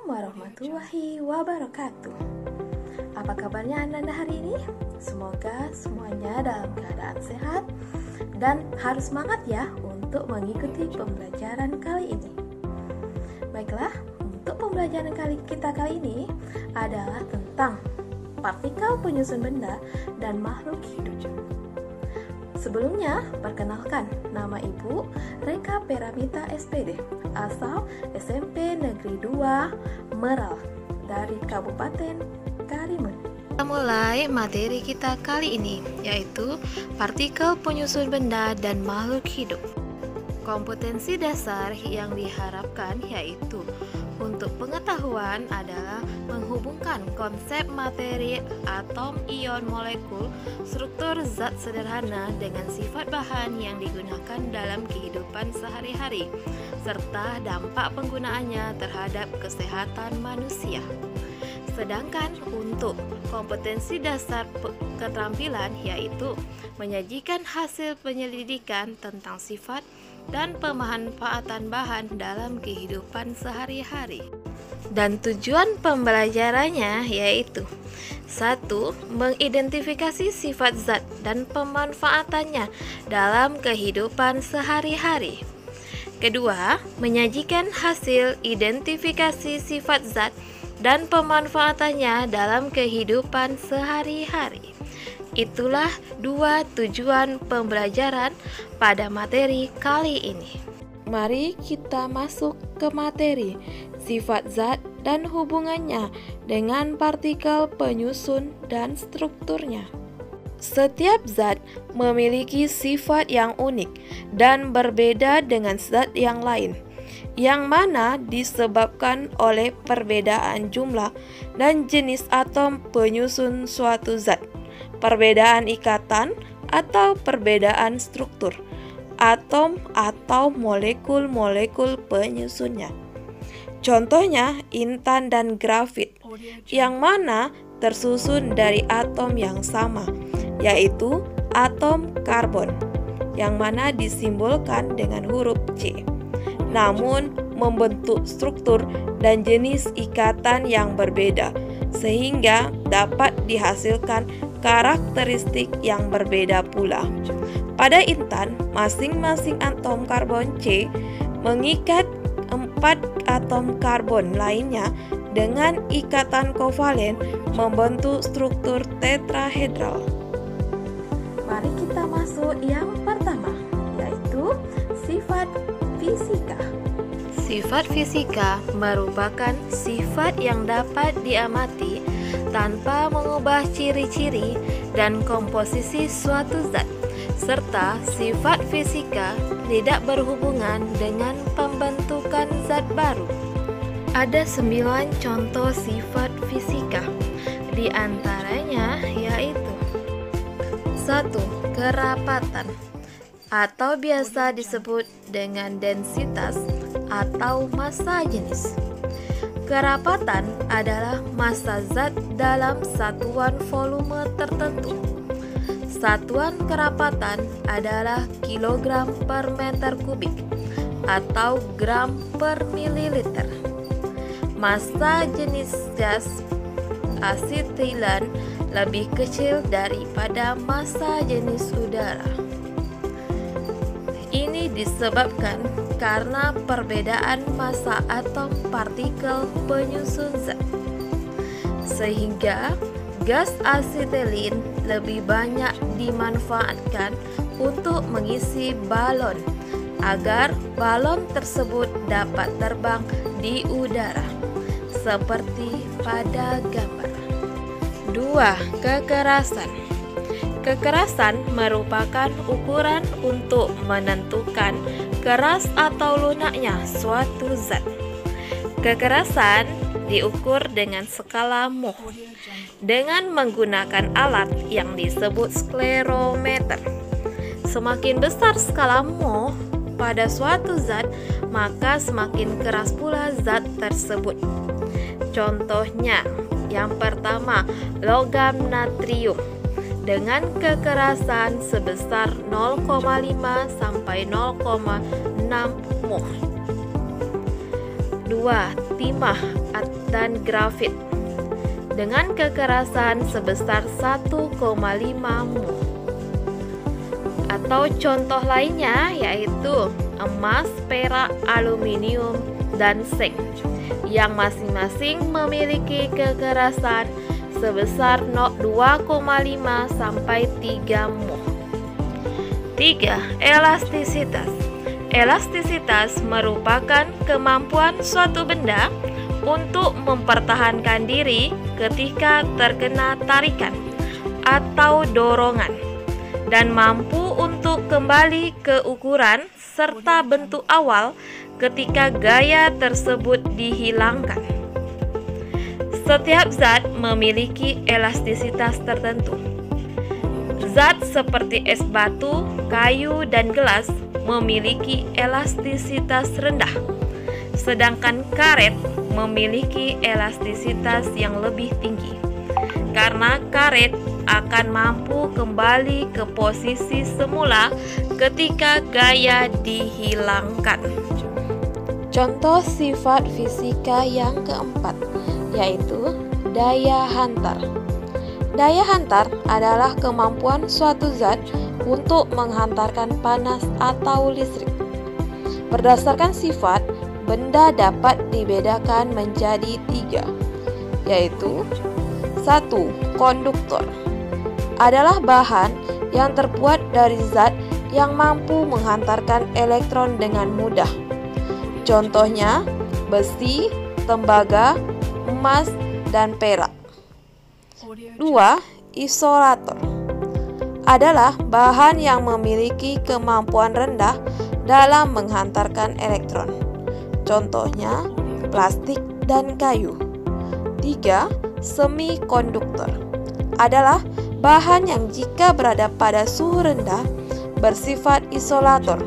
warahmatullahi wabarakatuh. Apa kabarnya Anda hari ini? Semoga semuanya dalam keadaan sehat dan harus semangat ya untuk mengikuti pembelajaran kali ini. Baiklah, untuk pembelajaran kita kali ini adalah tentang partikel penyusun benda dan makhluk hidup. Sebelumnya, perkenalkan, nama Ibu Reka Peramita SPD, asal SMP Negeri 2 Meral dari Kabupaten Karimun. Kita mulai materi kita kali ini, yaitu partikel penyusun benda dan makhluk hidup. Kompetensi dasar yang diharapkan yaitu untuk pengetahuan adalah menghubungkan konsep materi, atom, ion, molekul, struktur zat sederhana dengan sifat bahan yang digunakan dalam kehidupan sehari-hari, serta dampak penggunaannya terhadap kesehatan manusia. Sedangkan untuk kompetensi dasar keterampilan yaitu menyajikan hasil penyelidikan tentang sifat dan pemanfaatan bahan dalam kehidupan sehari-hari. Dan tujuan pembelajarannya yaitu 1. Mengidentifikasi sifat zat dan pemanfaatannya dalam kehidupan sehari-hari. Kedua, menyajikan hasil identifikasi sifat zat dan pemanfaatannya dalam kehidupan sehari-hari. Itulah dua tujuan pembelajaran pada materi kali ini. Mari kita masuk ke materi sifat zat dan hubungannya dengan partikel penyusun dan strukturnya. Setiap zat memiliki sifat yang unik dan berbeda dengan zat yang lain, yang mana disebabkan oleh perbedaan jumlah dan jenis atom penyusun suatu zat, perbedaan ikatan atau perbedaan struktur atom atau molekul-molekul penyusunnya. Contohnya intan dan grafit, yang mana tersusun dari atom yang sama, yaitu atom karbon, yang mana disimbolkan dengan huruf C, namun membentuk struktur dan jenis ikatan yang berbeda, sehingga dapat dihasilkan karakteristik yang berbeda pula. Pada intan, masing-masing atom karbon C mengikat 4 atom karbon lainnya dengan ikatan kovalen membentuk struktur tetrahedral. Mari kita masuk yang pertama, yaitu sifat fisika. Sifat fisika merupakan sifat yang dapat diamati tanpa mengubah ciri-ciri dan komposisi suatu zat, serta sifat fisika tidak berhubungan dengan pembentukan zat baru. Ada 9 contoh sifat fisika, di antaranya yaitu 1. Kerapatan atau biasa disebut dengan densitas atau massa jenis. Kerapatan adalah massa zat dalam satuan volume tertentu. Satuan kerapatan adalah kilogram per meter kubik atau gram per mililiter. Massa jenis gas asetilen lebih kecil daripada massa jenis udara. Ini disebabkan karena perbedaan massa atom partikel penyusun zat, sehingga gas asetilin lebih banyak dimanfaatkan untuk mengisi balon agar balon tersebut dapat terbang di udara, seperti pada gambar. 2. Kekerasan. Kekerasan merupakan ukuran untuk menentukan keras atau lunaknya suatu zat. Kekerasan diukur dengan skala Mohs dengan menggunakan alat yang disebut sklerometer. Semakin besar skala Mohs pada suatu zat, maka semakin keras pula zat tersebut. Contohnya, yang pertama, logam natrium dengan kekerasan sebesar 0,5 sampai 0,6 Mohs. 2. Timah dan grafit dengan kekerasan sebesar 1,5 mol. Atau contoh lainnya yaitu emas, perak, aluminium, dan seng yang masing-masing memiliki kekerasan sebesar 2,5 sampai 3 mol. 3. Elastisitas. Elastisitas merupakan kemampuan suatu benda untuk mempertahankan diri ketika terkena tarikan atau dorongan dan mampu untuk kembali ke ukuran serta bentuk awal ketika gaya tersebut dihilangkan. Setiap zat memiliki elastisitas tertentu. Zat seperti es batu, kayu, dan gelas memiliki elastisitas rendah, sedangkan karet memiliki elastisitas yang lebih tinggi, karena karet akan mampu kembali ke posisi semula ketika gaya dihilangkan. Contoh sifat fisika yang keempat, yaitu daya hantar. Daya hantar adalah kemampuan suatu zat untuk menghantarkan panas atau listrik. Berdasarkan sifat, benda dapat dibedakan menjadi 3, yaitu 1. Konduktor adalah bahan yang terbuat dari zat yang mampu menghantarkan elektron dengan mudah. Contohnya besi, tembaga, emas, dan perak. 2. Isolator adalah bahan yang memiliki kemampuan rendah dalam menghantarkan elektron. Contohnya plastik dan kayu. 3. Semikonduktor adalah bahan yang jika berada pada suhu rendah bersifat isolator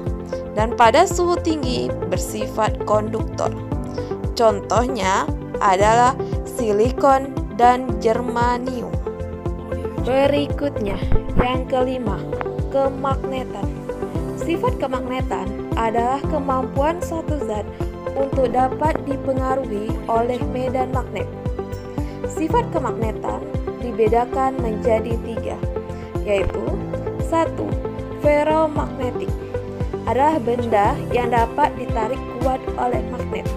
dan pada suhu tinggi bersifat konduktor. Contohnya adalah silikon dan germanium. Berikutnya, yang kelima, kemagnetan. Sifat kemagnetan adalah kemampuan suatu zat untuk dapat dipengaruhi oleh medan magnet. Sifat kemagnetan dibedakan menjadi 3, yaitu 1. Ferromagnetik adalah benda yang dapat ditarik kuat oleh magnet.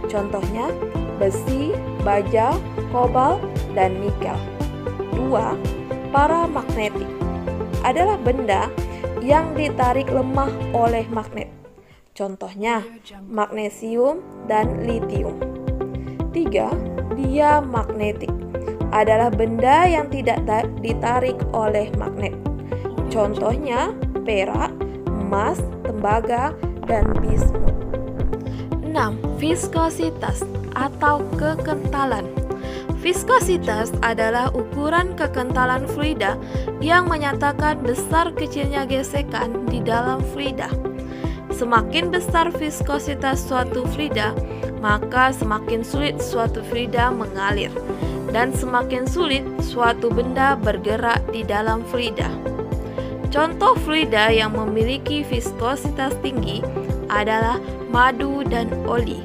Contohnya besi, baja, kobalt, dan nikel. 2. Paramagnetik adalah benda yang ditarik lemah oleh magnet. Contohnya magnesium dan litium. 3. Diamagnetik adalah benda yang tidak ditarik oleh magnet. Contohnya perak, emas, tembaga, dan bismut. 6. Viskositas atau kekentalan. Viskositas adalah ukuran kekentalan fluida yang menyatakan besar kecilnya gesekan di dalam fluida. Semakin besar viskositas suatu fluida, maka semakin sulit suatu fluida mengalir, dan semakin sulit suatu benda bergerak di dalam fluida. Contoh fluida yang memiliki viskositas tinggi adalah madu dan oli.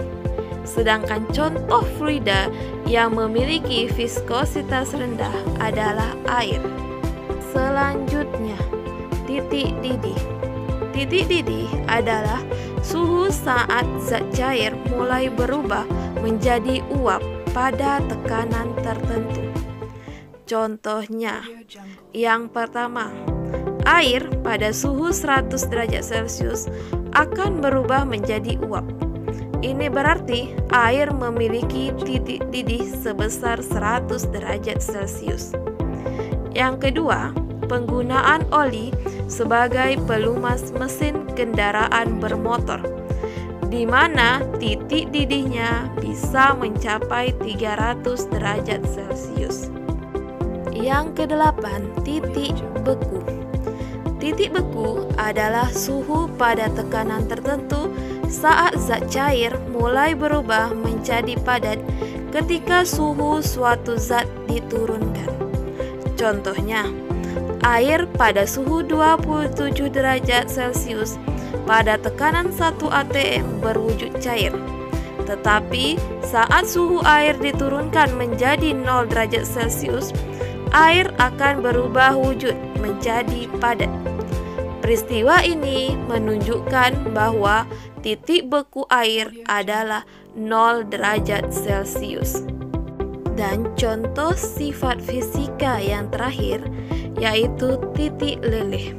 Sedangkan contoh fluida yang memiliki viskositas rendah adalah air. Selanjutnya, titik didih. Titik didih adalah suhu saat zat cair mulai berubah menjadi uap pada tekanan tertentu. Contohnya, yang pertama, air pada suhu 100 derajat Celcius akan berubah menjadi uap. Ini berarti air memiliki titik didih sebesar 100 derajat Celcius. Yang kedua, penggunaan oli sebagai pelumas mesin kendaraan bermotor, di mana titik didihnya bisa mencapai 300 derajat Celcius. Yang kedelapan, titik beku. Titik beku adalah suhu pada tekanan tertentu saat zat cair mulai berubah menjadi padat ketika suhu suatu zat diturunkan. Contohnya, air pada suhu 27 derajat Celcius pada tekanan 1 atm berwujud cair. Tetapi saat suhu air diturunkan menjadi 0 derajat Celcius, air akan berubah wujud menjadi padat. Peristiwa ini menunjukkan bahwa titik beku air adalah 0 derajat Celcius. Dan contoh sifat fisika yang terakhir yaitu titik leleh.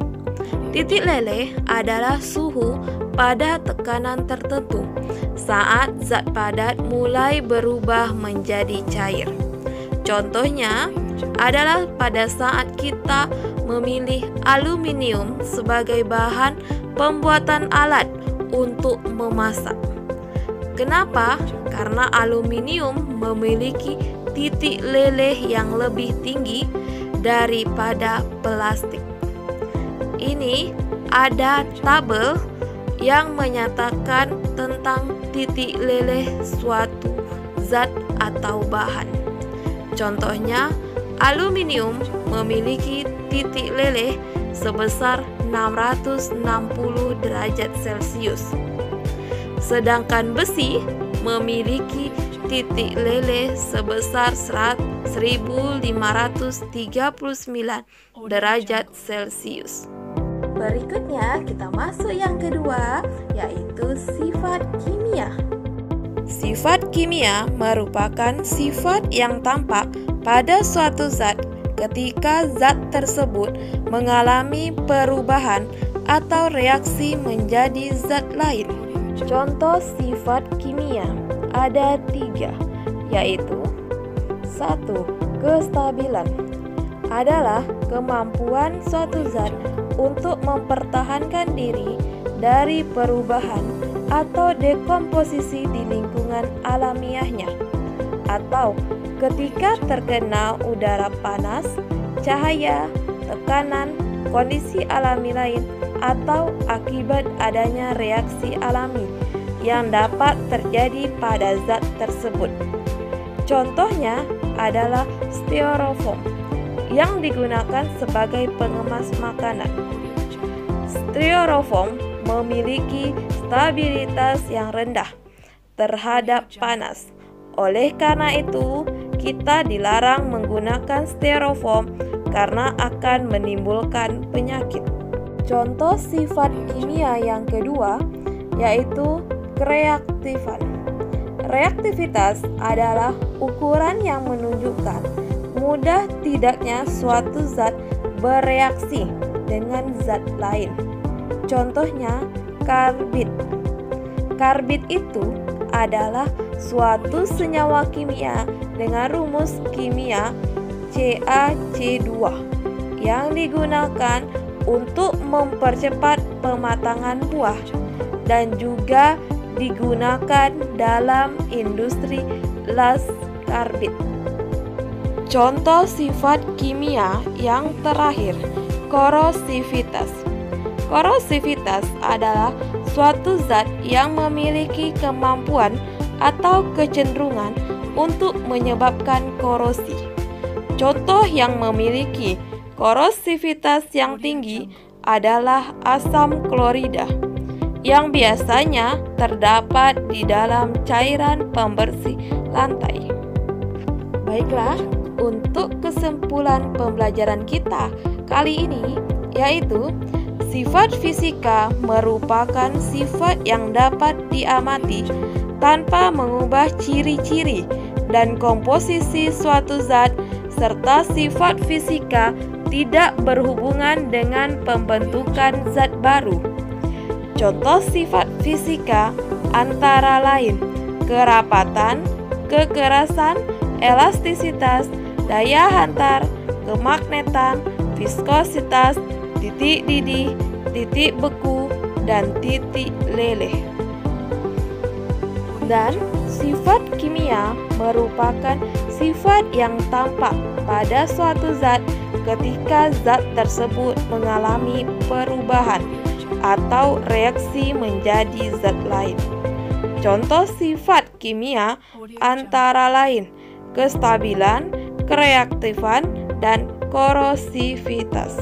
Titik leleh adalah suhu pada tekanan tertentu saat zat padat mulai berubah menjadi cair. Contohnya adalah pada saat kita memilih aluminium sebagai bahan pembuatan alat untuk memasak. Kenapa? Karena aluminium memiliki titik leleh yang lebih tinggi daripada plastik. Ini ada tabel yang menyatakan tentang titik leleh suatu zat atau bahan. Contohnya, aluminium memiliki titik leleh sebesar 660 derajat Celcius. Sedangkan besi memiliki titik leleh sebesar 1539 derajat Celcius. Berikutnya kita masuk yang kedua, yaitu sifat kimia. Sifat kimia merupakan sifat yang tampak pada suatu zat ketika zat tersebut mengalami perubahan atau reaksi menjadi zat lain. Contoh sifat kimia ada 3, yaitu 1. Kestabilan adalah kemampuan suatu zat untuk mempertahankan diri dari perubahan atau dekomposisi di lingkungan alamiahnya, atau ketika terkena udara panas, cahaya, tekanan, kondisi alami lain, atau akibat adanya reaksi alami yang dapat terjadi pada zat tersebut. Contohnya adalah styrofoam yang digunakan sebagai pengemas makanan. Styrofoam memiliki stabilitas yang rendah terhadap panas. Oleh karena itu, kita dilarang menggunakan styrofoam karena akan menimbulkan penyakit. Contoh sifat kimia yang kedua yaitu kereaktifan. Reaktivitas adalah ukuran yang menunjukkan mudah tidaknya suatu zat bereaksi dengan zat lain. Contohnya karbid. Karbid itu adalah suatu senyawa kimia dengan rumus kimia CaC2 yang digunakan untuk mempercepat pematangan buah dan juga digunakan dalam industri las karbid. Contoh sifat kimia yang terakhir, korosivitas. Korosivitas adalah suatu zat yang memiliki kemampuan atau kecenderungan untuk menyebabkan korosi. Contoh yang memiliki korosivitas yang tinggi adalah asam klorida, yang biasanya terdapat di dalam cairan pembersih lantai. Baiklah, untuk kesimpulan pembelajaran kita kali ini yaitu sifat fisika merupakan sifat yang dapat diamati tanpa mengubah ciri-ciri dan komposisi suatu zat, serta sifat fisika tidak berhubungan dengan pembentukan zat baru. Contoh sifat fisika antara lain kerapatan, kekerasan, elastisitas, daya hantar, kemagnetan, viskositas, titik didih, titik beku, dan titik leleh. Dan sifat kimia merupakan sifat yang tampak pada suatu zat ketika zat tersebut mengalami perubahan atau reaksi menjadi zat lain. Contoh sifat kimia antara lain kestabilan, kereaktifan, dan korosivitas.